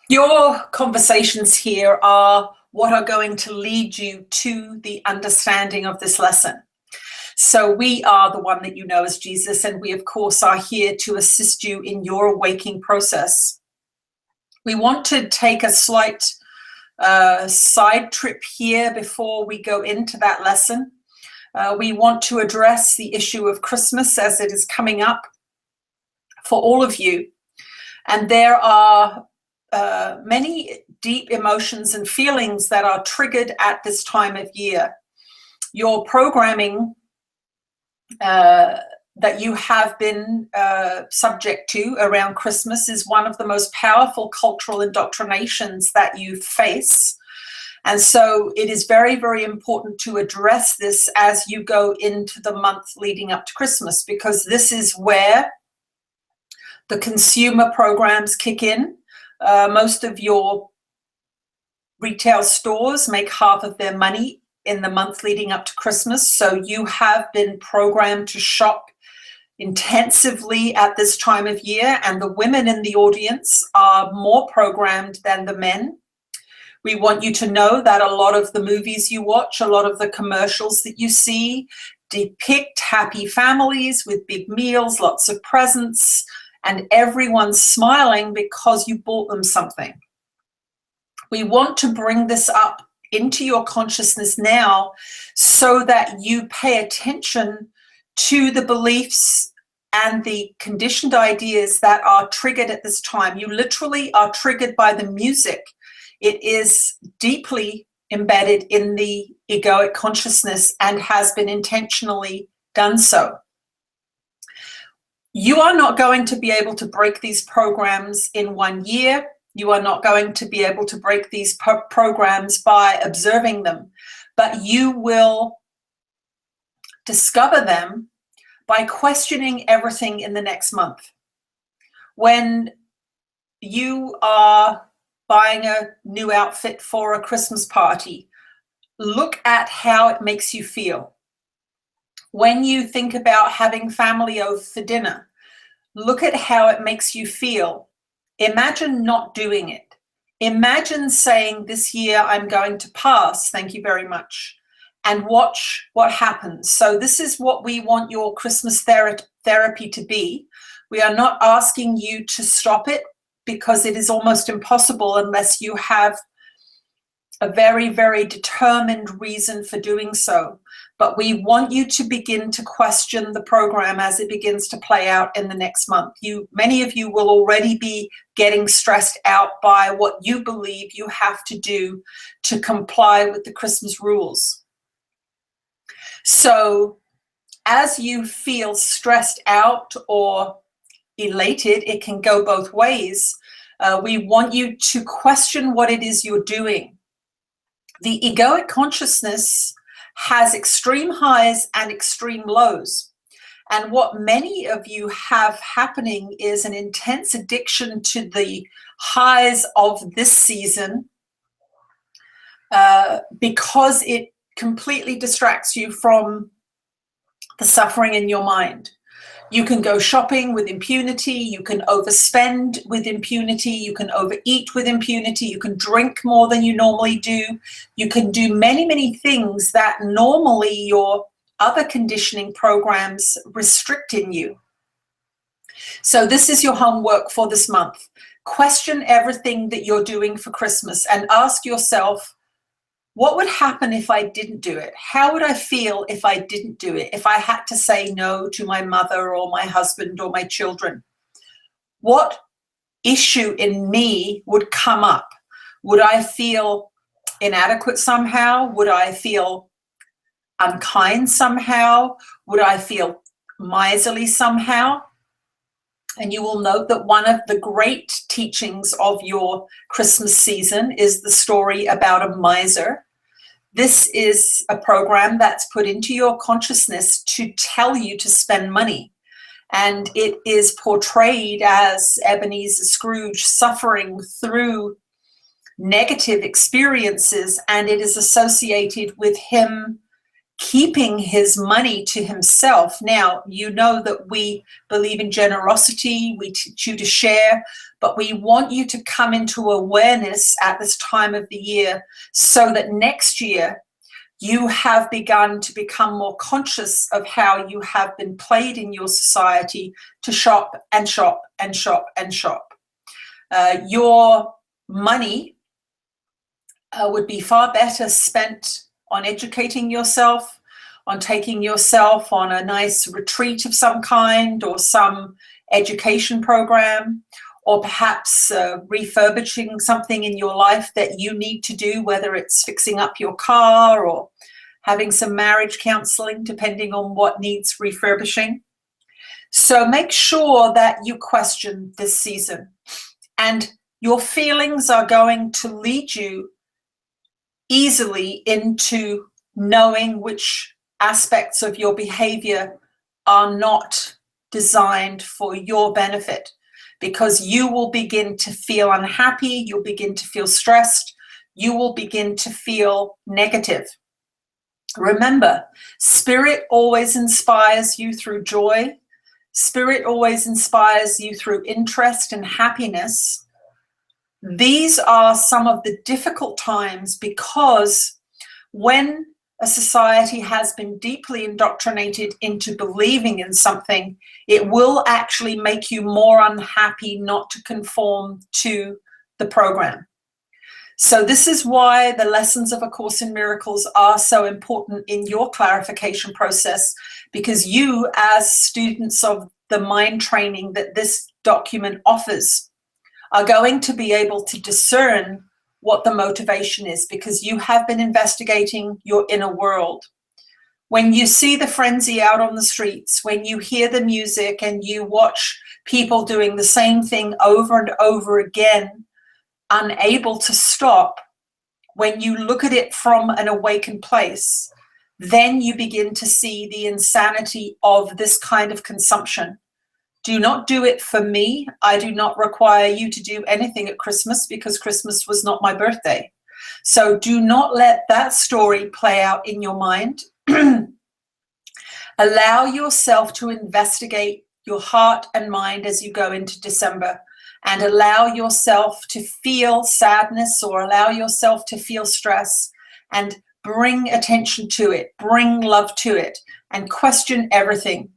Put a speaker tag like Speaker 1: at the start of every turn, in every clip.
Speaker 1: Your conversations here are what are going to lead you to the understanding of this lesson. So we are the one that you know as Jesus, and we, of course, are here to assist you in your awakening process. We want to take a slight side trip here before we go into that lesson. We want to address the issue of Christmas as it is coming up for all of you. And there are many deep emotions and feelings that are triggered at this time of year. Your programming that you have been subject to around Christmas is one of the most powerful cultural indoctrinations that you face. And so it is very, very important to address this as you go into the month leading up to Christmas, because this is where the consumer programs kick in. Most of your retail stores make half of their money in the month leading up to Christmas. So you have been programmed to shop intensively at this time of year, and the women in the audience are more programmed than the men. We want you to know that a lot of the movies you watch, a lot of the commercials that you see depict happy families with big meals, lots of presents, and everyone's smiling because you bought them something. We want to bring this up into your consciousness now so that you pay attention to the beliefs and the conditioned ideas that are triggered at this time. You literally are triggered by the music. It is deeply embedded in the egoic consciousness and has been intentionally done so. You are not going to be able to break these programs in 1 year. You are not going to be able to break these programs by observing them, but you will discover them by questioning everything in the next month. When you are buying a new outfit for a Christmas party, look at how it makes you feel. When you think about having family over for dinner, look at how it makes you feel. Imagine not doing it. Imagine saying, this year I'm going to pass, thank you very much, and watch what happens. So this is what we want your Christmas therapy to be. We are not asking you to stop it, because it is almost impossible unless you have a very, very determined reason for doing so. But we want you to begin to question the program as it begins to play out in the next month. Many of you will already be getting stressed out by what you believe you have to do to comply with the Christmas rules. So as you feel stressed out or elated, it can go both ways. We want you to question what it is you're doing. The egoic consciousness has extreme highs and extreme lows. And what many of you have happening is an intense addiction to the highs of this season because it completely distracts you from the suffering in your mind. You can go shopping with impunity, you can overspend with impunity, you can overeat with impunity, you can drink more than you normally do, you can do many, many things that normally your other conditioning programs restrict in you. So this is your homework for this month. Question everything that you're doing for Christmas and ask yourself, what would happen if I didn't do it? How would I feel if I didn't do it? If I had to say no to my mother or my husband or my children? What issue in me would come up? Would I feel inadequate somehow? Would I feel unkind somehow? Would I feel miserly somehow? And you will note that one of the great teachings of your Christmas season is the story about a miser. This is a program that's put into your consciousness to tell you to spend money. And it is portrayed as Ebenezer Scrooge suffering through negative experiences, and it is associated with him keeping his money to himself. Now, you know that we believe in generosity, we teach you to share, but we want you to come into awareness at this time of the year so that next year you have begun to become more conscious of how you have been played in your society to shop and shop and shop and shop. Your money would be far better spent on educating yourself, on taking yourself on a nice retreat of some kind or some education program, or perhaps refurbishing something in your life that you need to do, whether it's fixing up your car or having some marriage counseling, depending on what needs refurbishing. So make sure that you question this season, and your feelings are going to lead you easily into knowing which aspects of your behavior are not designed for your benefit, because you will begin to feel unhappy, you'll begin to feel stressed, you will begin to feel negative. Remember, Spirit always inspires you through joy. Spirit always inspires you through interest and happiness. These are some of the difficult times, because when a society has been deeply indoctrinated into believing in something, it will actually make you more unhappy not to conform to the program. So this is why the lessons of A Course in Miracles are so important in your clarification process, because you, as students of the mind training that this document offers, are going to be able to discern what the motivation is, because you have been investigating your inner world. When you see the frenzy out on the streets, when you hear the music and you watch people doing the same thing over and over again, unable to stop, when you look at it from an awakened place, then you begin to see the insanity of this kind of consumption. Do not do it for me. I do not require you to do anything at Christmas, because Christmas was not my birthday. So do not let that story play out in your mind. Allow yourself to investigate your heart and mind as you go into December, and allow yourself to feel sadness or allow yourself to feel stress, and bring attention to it, bring love to it, and question everything.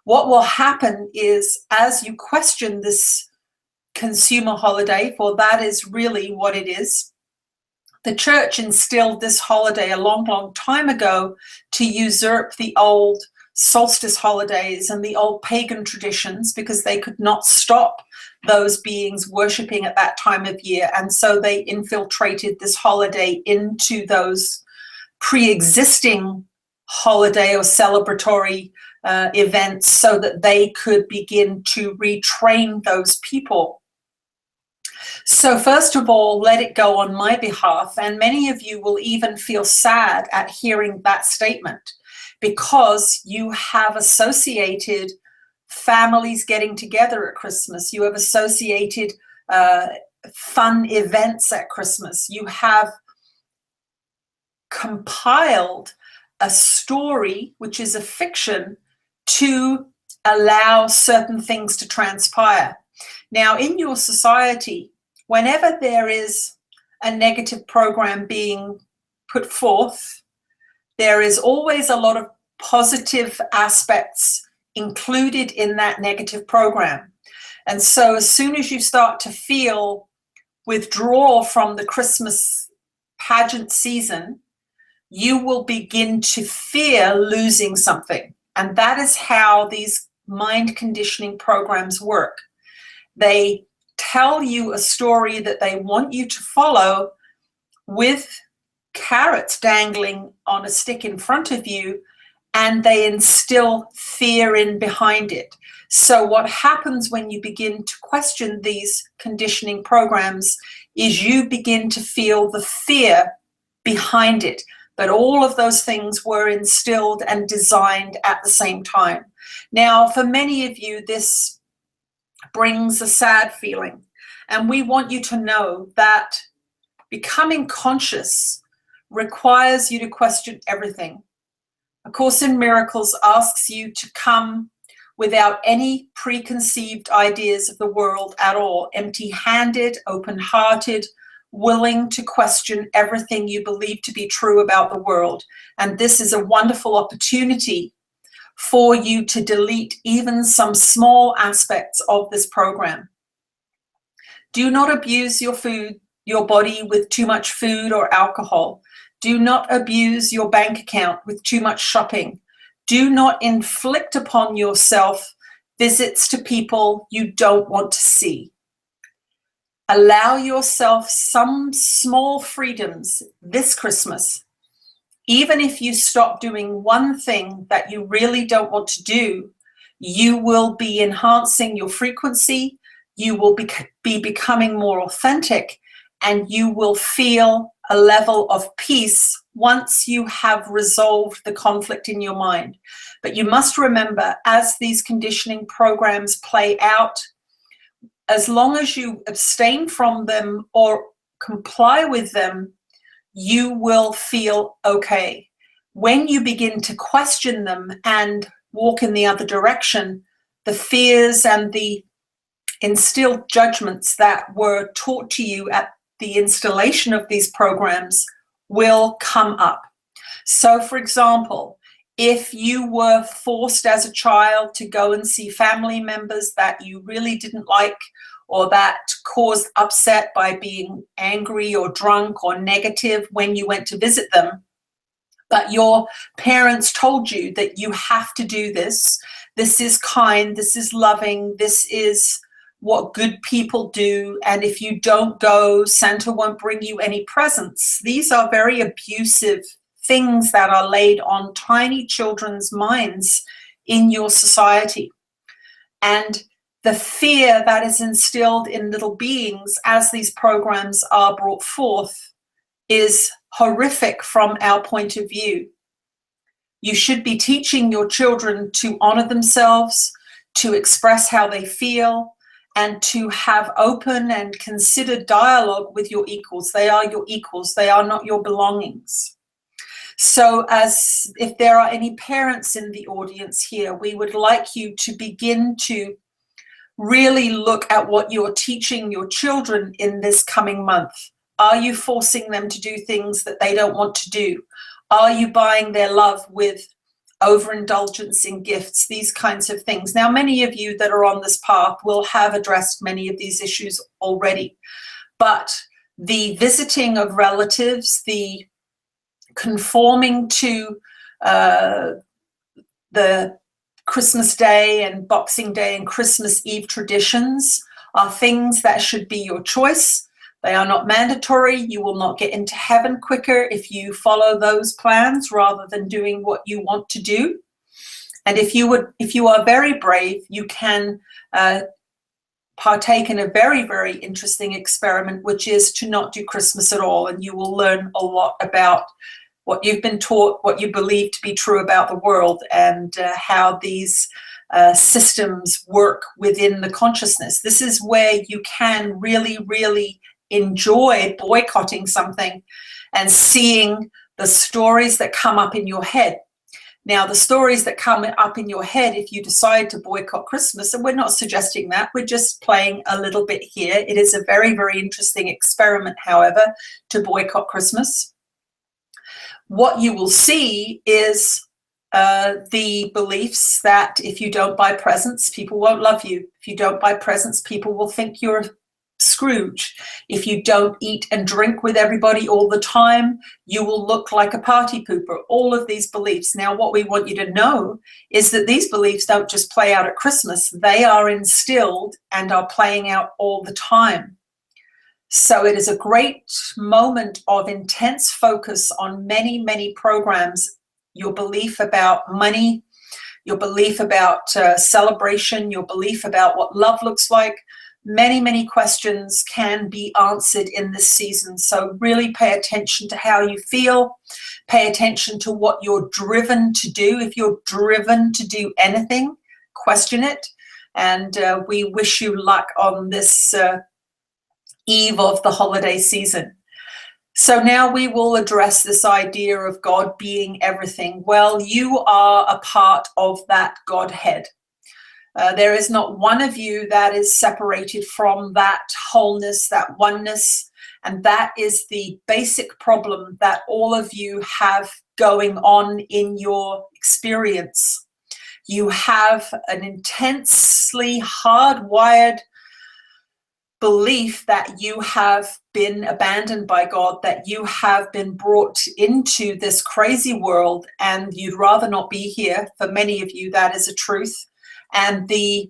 Speaker 1: What will happen is, as you question this consumer holiday, for that is really what it is, the church instilled this holiday a long, long time ago to usurp the old solstice holidays and the old pagan traditions, because they could not stop those beings worshipping at that time of year. And so they infiltrated this holiday into those pre-existing holiday or celebratory events, so that they could begin to retrain those people. So first of all, let it go on my behalf. And many of you will even feel sad at hearing that statement, because you have associated families getting together at Christmas. You have associated fun events at Christmas. You have compiled a story, which is a fiction, to allow certain things to transpire. Now, in your society, whenever there is a negative program being put forth, there is always a lot of positive aspects included in that negative program. And so as soon as you start to feel withdrawal from the Christmas pageant season, you will begin to fear losing something. And that is how these mind conditioning programs work. They tell you a story that they want you to follow with carrots dangling on a stick in front of you, and they instill fear in behind it. So what happens when you begin to question these conditioning programs is you begin to feel the fear behind it. But all of those things were instilled and designed at the same time. Now, for many of you, this brings a sad feeling. And we want you to know that becoming conscious requires you to question everything. A Course in Miracles asks you to come without any preconceived ideas of the world at all, empty-handed, open-hearted, willing to question everything you believe to be true about the world. And this is a wonderful opportunity for you to delete even some small aspects of this program. Do not abuse your food, your body with too much food or alcohol. Do not abuse your bank account with too much shopping. Do not inflict upon yourself visits to people you don't want to see. Allow yourself some small freedoms this Christmas. Even if you stop doing one thing that you really don't want to do, you will be enhancing your frequency, you will be becoming more authentic, and you will feel a level of peace once you have resolved the conflict in your mind. But you must remember, as these conditioning programs play out, as long as you abstain from them or comply with them, you will feel okay. When you begin to question them and walk in the other direction, the fears and the instilled judgments that were taught to you at the installation of these programs will come up. So, for example, if you were forced as a child to go and see family members that you really didn't like, or that caused upset by being angry or drunk or negative when you went to visit them, but your parents told you that you have to do this, this is kind, this is loving, this is what good people do, and if you don't go, Santa won't bring you any presents. These are very abusive things that are laid on tiny children's minds in your society. And the fear that is instilled in little beings as these programs are brought forth is horrific from our point of view. You should be teaching your children to honor themselves, to express how they feel, and to have open and considered dialogue with your equals. They are your equals. They are not your belongings. So as if there are any parents in the audience here, we would like you to begin to really look at what you're teaching your children in this coming month. Are you forcing them to do things that they don't want to do? Are you buying their love with overindulgence in gifts, these kinds of things? Now, many of you that are on this path will have addressed many of these issues already, but the visiting of relatives, the conforming to the Christmas Day and Boxing Day and Christmas Eve traditions are things that should be your choice. They are not mandatory. You will not get into heaven quicker if you follow those plans rather than doing what you want to do. And if you are very brave, you can partake in a very, very interesting experiment, which is to not do Christmas at all. And you will learn a lot about what you've been taught, what you believe to be true about the world, and how these systems work within the consciousness. This is where you can really, really enjoy boycotting something and seeing the stories that come up in your head. Now, the stories that come up in your head if you decide to boycott Christmas, and we're not suggesting that, we're just playing a little bit here. It is a very, very interesting experiment, however, to boycott Christmas. What you will see is the beliefs that if you don't buy presents, people won't love you. If you don't buy presents, people will think you're Scrooge. If you don't eat and drink with everybody all the time, you will look like a party pooper. All of these beliefs. Now, what we want you to know is that these beliefs don't just play out at Christmas. They are instilled and are playing out all the time. So it is a great moment of intense focus on many, many programs. Your belief about money, your belief about celebration, your belief about what love looks like. Many, many questions can be answered in this season. So really pay attention to how you feel. Pay attention to what you're driven to do. If you're driven to do anything, question it. And we wish you luck on this eve of the holiday season. So now we will address this idea of God being everything. Well, you are a part of that Godhead. There is not one of you that is separated from that wholeness, that oneness, and that is the basic problem that all of you have going on in your experience. You have an intensely hardwired belief that you have been abandoned by God, that you have been brought into this crazy world and you'd rather not be here. For many of you, that is a truth. And the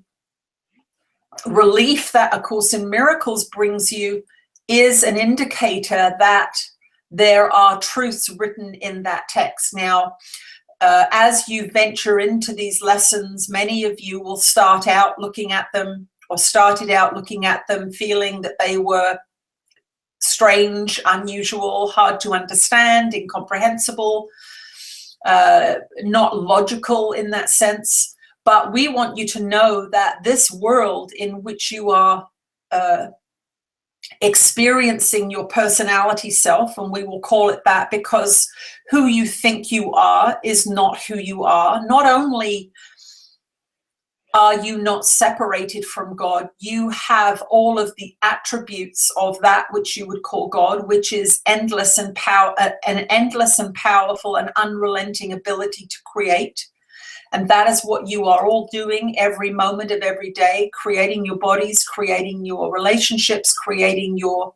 Speaker 1: relief that A Course in Miracles brings you is an indicator that there are truths written in that text. Now, as you venture into these lessons, many of you will start out looking at them, or started out looking at them, feeling that they were strange, unusual, hard to understand, incomprehensible, not logical in that sense. But we want you to know that this world in which you are experiencing your personality self, and we will call it that because who you think you are is not who you are. Not only are you not separated from God, you have all of the attributes of that which you would call God, which is endless and an endless and powerful and unrelenting ability to create. And that is what you are all doing every moment of every day, creating your bodies, creating your relationships, creating your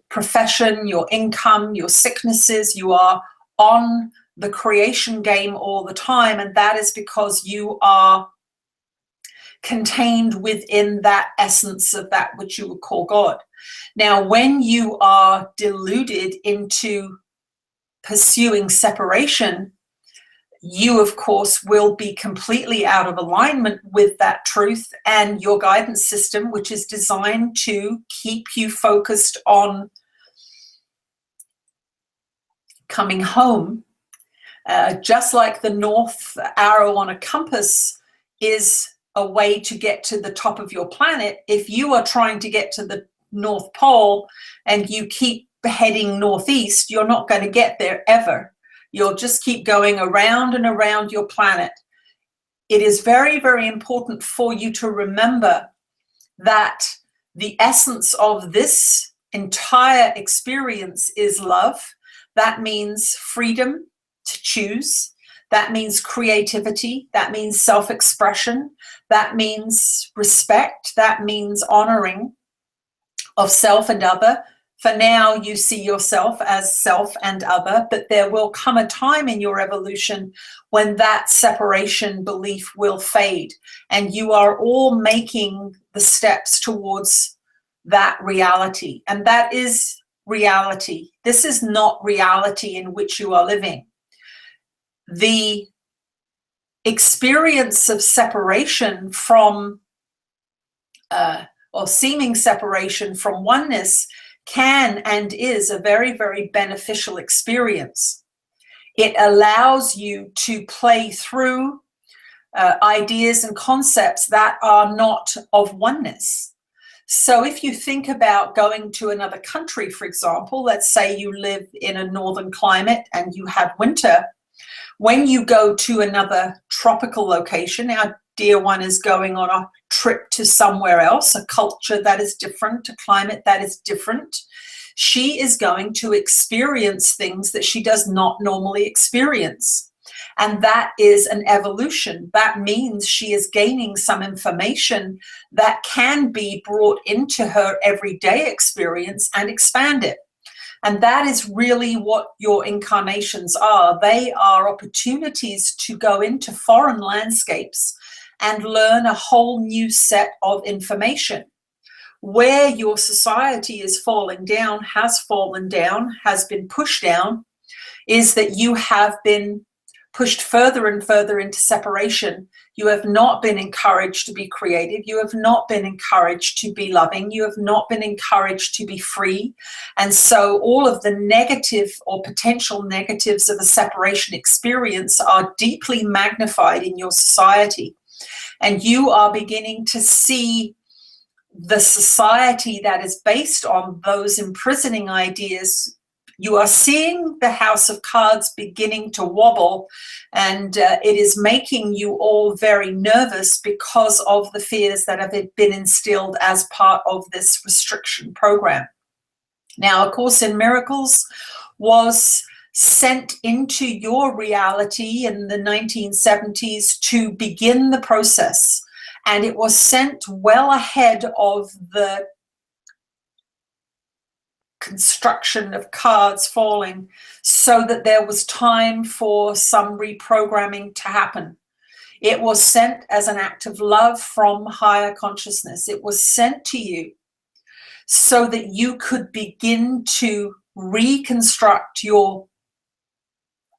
Speaker 1: profession, your income, your sicknesses. You are on the creation game all the time. And that is because you are contained within that essence of that which you would call God. Now, when you are deluded into pursuing separation, you, of course, will be completely out of alignment with that truth, and your guidance system, which is designed to keep you focused on coming home, just like the north arrow on a compass is a way to get to the top of your planet. If you are trying to get to the North Pole and you keep heading northeast, you're not going to get there ever. You'll just keep going around and around your planet. It is very, very important for you to remember that the essence of this entire experience is love. That means freedom to choose. That means creativity. That means self-expression. That means respect. That means honoring of self and other. For now, you see yourself as self and other, but there will come a time in your evolution when that separation belief will fade, and you are all making the steps towards that reality. And that is reality. This is not reality in which you are living. The experience of separation from, or seeming separation from oneness, can and is a very, very beneficial experience. It allows you to play through ideas and concepts that are not of oneness. So if you think about going to another country, for example, let's say you live in a northern climate and you have winter. When you go to another tropical location, our dear one is going on a trip to somewhere else, a culture that is different, a climate that is different. She is going to experience things that she does not normally experience. And that is an evolution. That means she is gaining some information that can be brought into her everyday experience and expand it. And that is really what your incarnations are. They are opportunities to go into foreign landscapes and learn a whole new set of information. Where your society is falling down, has fallen down, has been pushed down, is that you have been pushed further and further into separation. You have not been encouraged to be creative. You have not been encouraged to be loving. You have not been encouraged to be free. And so all of the negative or potential negatives of a separation experience are deeply magnified in your society. And you are beginning to see the society that is based on those imprisoning ideas, you are seeing the House of Cards beginning to wobble, and it is making you all very nervous because of the fears that have been instilled as part of this restriction program. Now, A Course in Miracles was sent into your reality in the 1970s to begin the process, and it was sent well ahead of the construction of cards falling, so that there was time for some reprogramming to happen. It was sent as an act of love from higher consciousness. It was sent to you so that you could begin to reconstruct your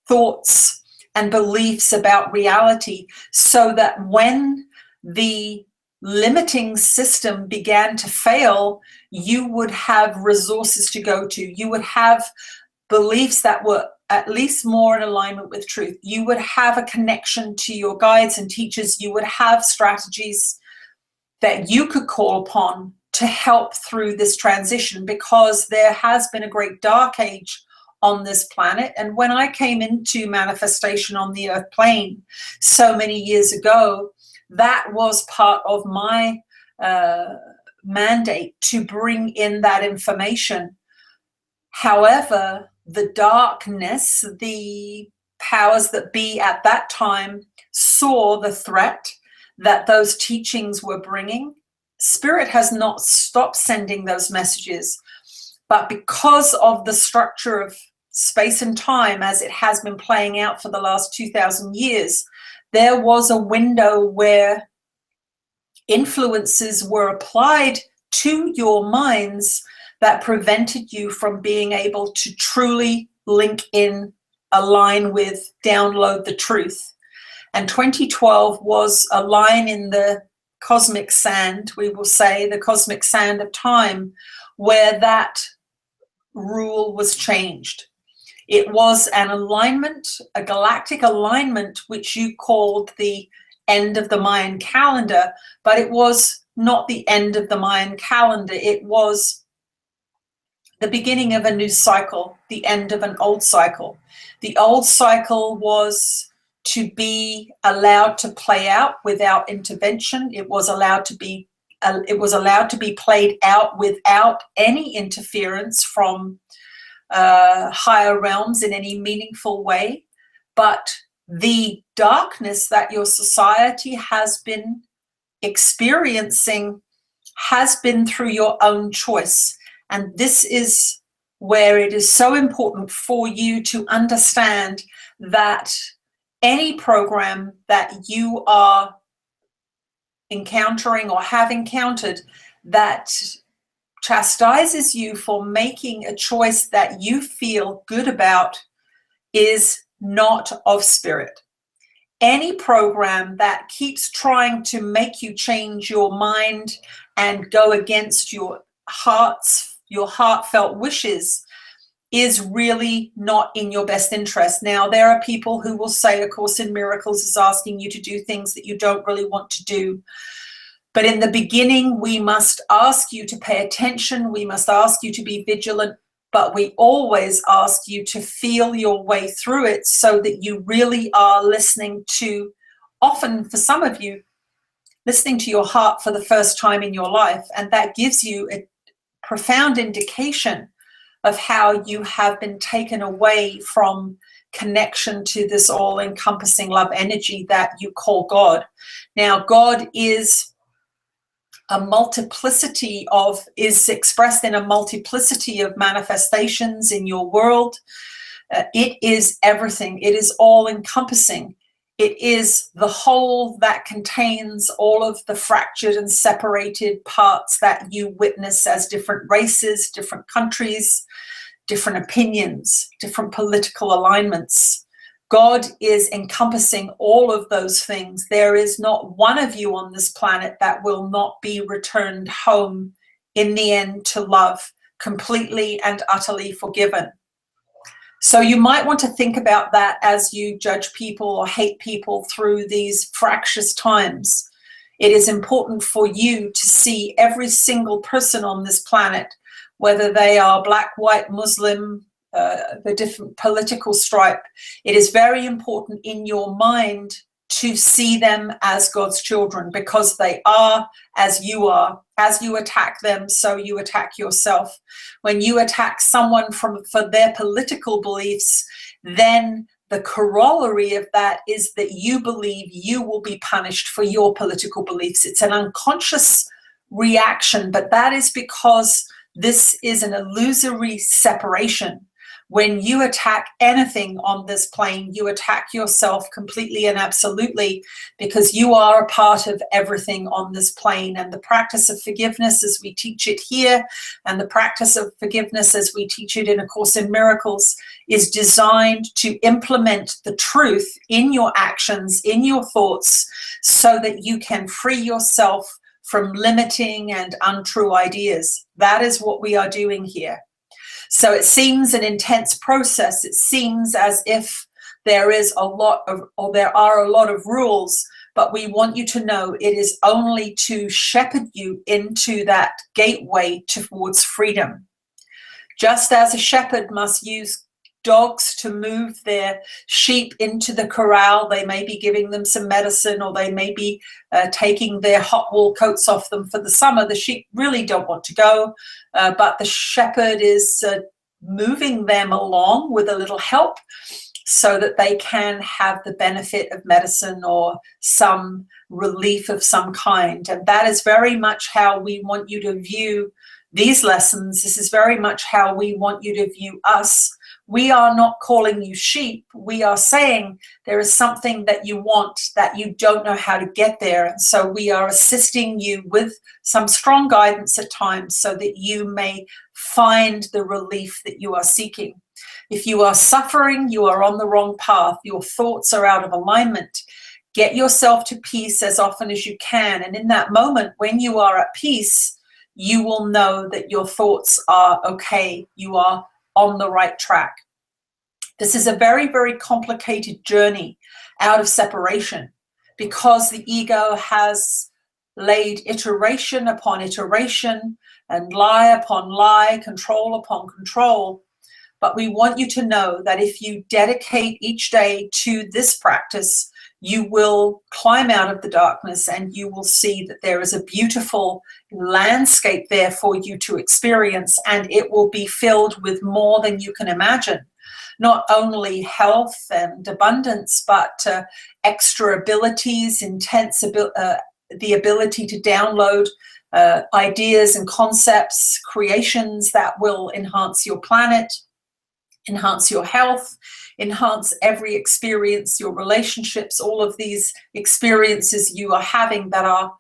Speaker 1: thoughts and beliefs about reality, so that when the limiting system began to fail, you would have resources to go to. You would have beliefs that were at least more in alignment with truth. You would have a connection to your guides and teachers. You would have strategies that you could call upon to help through this transition, because there has been a great dark age on this planet. And when I came into manifestation on the earth plane so many years ago, that was part of my mandate, to bring in that information. However, the darkness, the powers that be at that time, saw the threat that those teachings were bringing. Spirit has not stopped sending those messages, but because of the structure of space and time as it has been playing out for the last 2,000 years, there was a window where influences were applied to your minds that prevented you from being able to truly link in, align with, download the truth. And 2012 was a line in the cosmic sand, we will say, the cosmic sand of time, where that rule was changed. It was an alignment, a galactic alignment, which you called the end of the Mayan calendar, but it was not the end of the Mayan calendar. It was the beginning of a new cycle, the end of an old cycle. The old cycle was to be allowed to play out without intervention. It was allowed to be played out without any interference from higher realms in any meaningful way. But the darkness that your society has been experiencing has been through your own choice. And this is where it is so important for you to understand that any program that you are encountering or have encountered that chastises you for making a choice that you feel good about is not of spirit. Any program that keeps trying to make you change your mind and go against your heartfelt wishes is really not in your best interest. Now, there are people who will say A Course in Miracles is asking you to do things that you don't really want to do. But in the beginning, we must ask you to pay attention. We must ask you to be vigilant. But we always ask you to feel your way through it, so that you really are listening to, often for some of you, listening to your heart for the first time in your life. And that gives you a profound indication of how you have been taken away from connection to this all-encompassing love energy that you call God. Now, God is is expressed in a multiplicity of manifestations in your world. It is everything. It is all-encompassing. It is the whole that contains all of the fractured and separated parts that you witness as different races, different countries, different opinions, different political alignments. God is encompassing all of those things. There is not one of you on this planet that will not be returned home in the end to love, completely and utterly forgiven. So you might want to think about that as you judge people or hate people through these fractious times. It is important for you to see every single person on this planet, whether they are black, white, Muslim, the different political stripe. It is very important in your mind to see them as God's children, because they are as you are. As you attack them, so you attack yourself. When you attack someone for their political beliefs, then the corollary of that is that you believe you will be punished for your political beliefs. It's an unconscious reaction, but that is because this is an illusory separation. When you attack anything on this plane, you attack yourself completely and absolutely, because you are a part of everything on this plane. And the practice of forgiveness as we teach it here, and the practice of forgiveness as we teach it in A Course in Miracles, is designed to implement the truth in your actions, in your thoughts, so that you can free yourself from limiting and untrue ideas. That is what we are doing here. So it seems an intense process. It seems as if there are a lot of rules, but we want you to know it is only to shepherd you into that gateway towards freedom. Just as a shepherd must use dogs to move their sheep into the corral, they may be giving them some medicine, or they may be taking their hot wool coats off them for the summer. The sheep really don't want to go, but the shepherd is moving them along with a little help so that they can have the benefit of medicine or some relief of some kind. And that is very much how we want you to view these lessons. This is very much how we want you to view us. We are not calling you sheep. We are saying there is something that you want that you don't know how to get there. And so we are assisting you with some strong guidance at times so that you may find the relief that you are seeking. If you are suffering, you are on the wrong path. Your thoughts are out of alignment. Get yourself to peace as often as you can. And in that moment, when you are at peace, you will know that your thoughts are okay. You are on the right track. This is a very, very complicated journey out of separation, because the ego has laid iteration upon iteration and lie upon lie, control upon control. But we want you to know that if you dedicate each day to this practice, you will climb out of the darkness and you will see that there is a beautiful landscape there for you to experience, and it will be filled with more than you can imagine. Not only health and abundance, but extra abilities, the ability to download ideas and concepts, creations that will enhance your planet, enhance your health, enhance every experience, your relationships, all of these experiences you are having that are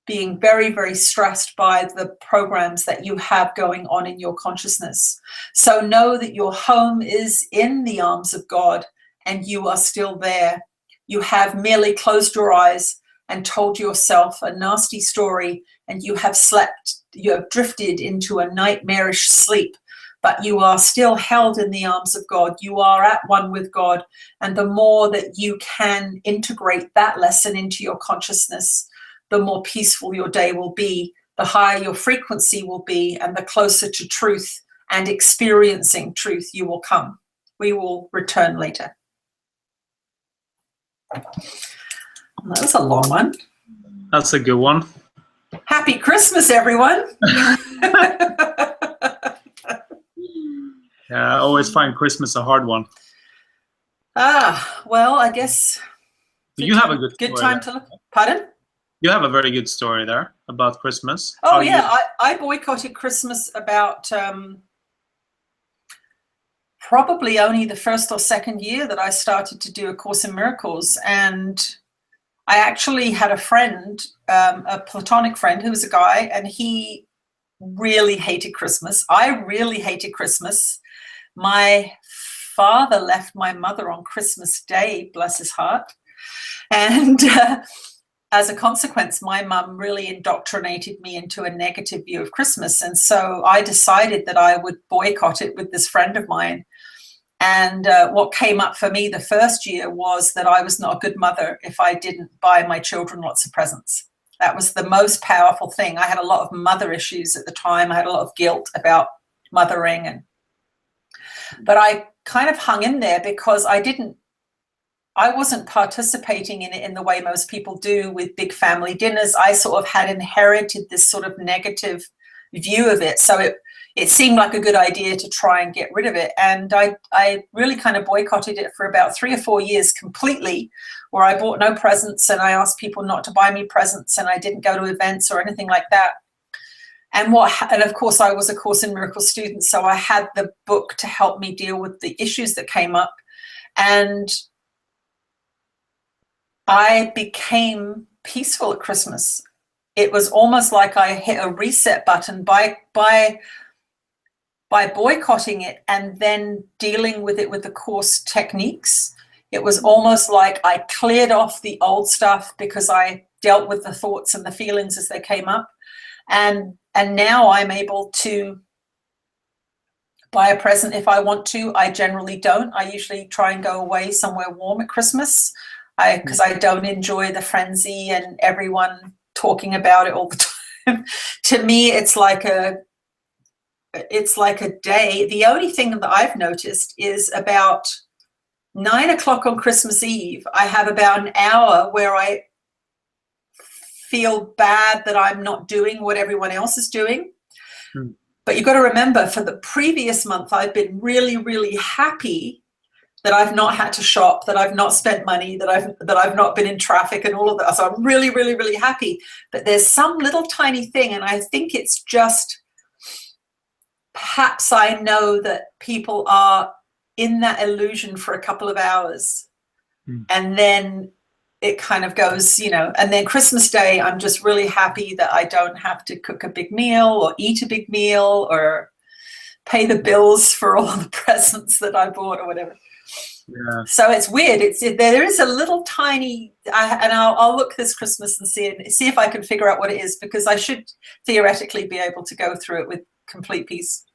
Speaker 1: being very, very stressed by the programs that you have going on in your consciousness. So know that your home is in the arms of God and you are still there. You have merely closed your eyes and told yourself a nasty story, and you have slept, you have drifted into a nightmarish sleep. But you are still held in the arms of God. You are at one with God. And the more that you can integrate that lesson into your consciousness, the more peaceful your day will be, the higher your frequency will be, and the closer to truth and experiencing truth you will come. We will return later. That was a long one.
Speaker 2: That's a good one.
Speaker 1: Happy Christmas, everyone.
Speaker 2: Yeah, I always find Christmas a hard one.
Speaker 1: Well, I guess
Speaker 2: you have a good
Speaker 1: time to look. Pardon?
Speaker 2: You have a very good story there about Christmas.
Speaker 1: Oh, yeah. I boycotted Christmas about probably only the first or second year that I started to do A Course in Miracles. And I actually had a friend, a platonic friend who was a guy, and he really hated Christmas. I really hated Christmas. My father left my mother on Christmas Day, bless his heart. And as a consequence, my mum really indoctrinated me into a negative view of Christmas. And so I decided that I would boycott it with this friend of mine. And what came up for me the first year was that I was not a good mother if I didn't buy my children lots of presents. That was the most powerful thing. I had a lot of mother issues at the time. I had a lot of guilt about mothering, but I kind of hung in there because I wasn't participating in it in the way most people do with big family dinners. I sort of had inherited this sort of negative view of it. So it seemed like a good idea to try and get rid of it. And I really kind of boycotted it for about 3 or 4 years completely, where I bought no presents and I asked people not to buy me presents and I didn't go to events or anything like that. And of course, I was a Course in Miracles student, so I had the book to help me deal with the issues that came up. And I became peaceful at Christmas. It was almost like I hit a reset button by boycotting it and then dealing with it with the Course techniques. It was almost like I cleared off the old stuff because I dealt with the thoughts and the feelings as they came up. And now I'm able to buy a present if I want to. I generally don't. I usually try and go away somewhere warm at Christmas because I don't enjoy the frenzy and everyone talking about it all the time. To me, it's like a day. The only thing that I've noticed is about 9 o'clock on Christmas Eve, I have about an hour where I feel bad that I'm not doing what everyone else is doing. But you've got to remember, for the previous month, I've been really, really happy that I've not had to shop, that I've not spent money, that I've not been in traffic and all of that. So I'm really, really, really happy. But there's some little tiny thing, and I think it's just perhaps I know that people are in that illusion for a couple of hours, and then it kind of goes, and then Christmas Day, I'm just really happy that I don't have to cook a big meal or eat a big meal or pay the bills for all the presents that I bought or whatever.
Speaker 2: Yeah.
Speaker 1: So it's weird. There is a little tiny, and I'll look this Christmas and see if I can figure out what it is, because I should theoretically be able to go through it with complete peace.